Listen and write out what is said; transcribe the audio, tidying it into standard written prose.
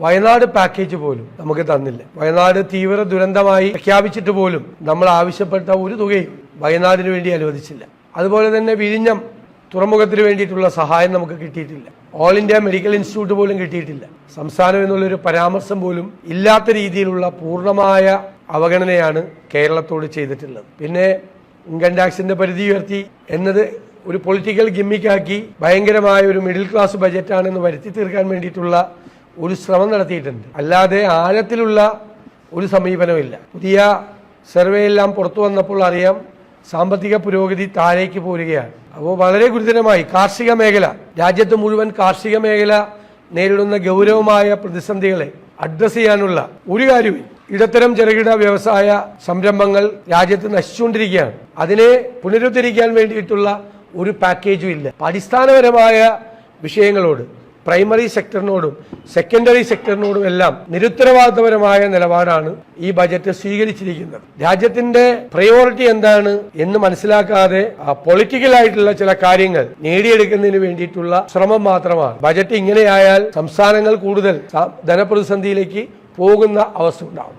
Wayanad package പോലും നമുക്ക് തന്നില്ല. വയനാട് തീവ്ര ദുരന്തമായി പ്രഖ്യാപിച്ചിട്ട് പോലും നമ്മൾ ആവശ്യപ്പെട്ട ഒരു തുകയും വയനാടിന് വേണ്ടി അനുവദിച്ചില്ല. അതുപോലെ തന്നെ വിഴിഞ്ഞം തുറമുഖത്തിന് വേണ്ടിയിട്ടുള്ള സഹായം നമുക്ക് കിട്ടിയിട്ടില്ല. ഓൾ ഇന്ത്യ മെഡിക്കൽ ഇൻസ്റ്റിറ്റ്യൂട്ട് പോലും കിട്ടിയിട്ടില്ല. സംസ്ഥാനം എന്നുള്ളൊരു പരാമർശം പോലും ഇല്ലാത്ത രീതിയിലുള്ള പൂർണ്ണമായ അവഗണനയാണ് കേരളത്തോട് ചെയ്തിട്ടുള്ളത്. പിന്നെ ഇൻകം ടാക്സിന്റെ പരിധി ഉയർത്തി എന്നത് ഒരു പൊളിറ്റിക്കൽ ഗിമ്മിക്കാക്കി ഭയങ്കരമായ ഒരു മിഡിൽ ക്ലാസ് ബജറ്റാണെന്ന് വരുത്തി തീർക്കാൻ വേണ്ടിയിട്ടുള്ള ഒരു ശ്രമം നടത്തിയിട്ടുണ്ട്. അല്ലാതെ ആഴത്തിലുള്ള ഒരു സമീപനമില്ല. പുതിയ സർവേ എല്ലാം പുറത്തു വന്നപ്പോൾ അറിയാം സാമ്പത്തിക പുരോഗതി താഴേക്ക് പോരുകയാണ്. അപ്പോൾ വളരെ ഗുരുതരമായി കാർഷിക മേഖല, രാജ്യത്ത് മുഴുവൻ കാർഷിക മേഖല നേരിടുന്ന ഗൗരവമായ പ്രതിസന്ധികളെ അഡ്രസ് ചെയ്യാനുള്ള ഒരു കാര്യവും ഇടത്തരം ചെറുകിട വ്യവസായ സംരംഭങ്ങൾ രാജ്യത്ത് നശിച്ചുകൊണ്ടിരിക്കുകയാണ്. അതിനെ പുനരുദ്ധരിക്കാൻ വേണ്ടിയിട്ടുള്ള ഒരു പാക്കേജും ഇല്ല. അടിസ്ഥാനപരമായ വിഷയങ്ങളോട് പ്രൈമറി സെക്ടറിനോടും സെക്കൻഡറി സെക്ടറിനോടും എല്ലാം നിരുത്തരവാദിത്തപരമായ നിലപാടാണ് ഈ ബജറ്റ് സ്വീകരിച്ചിരിക്കുന്നത്. രാജ്യത്തിന്റെ പ്രയോറിറ്റി എന്താണ് എന്ന് മനസ്സിലാക്കാതെ പൊളിറ്റിക്കൽ ആയിട്ടുള്ള ചില കാര്യങ്ങൾ നേടിയെടുക്കുന്നതിന് വേണ്ടിയിട്ടുള്ള ശ്രമം മാത്രമാണ്. ബജറ്റ് ഇങ്ങനെയായാൽ സംസ്ഥാനങ്ങൾ കൂടുതൽ ധനപ്രതിസന്ധിയിലേക്ക് പോകുന്ന അവസ്ഥ ഉണ്ടാവും.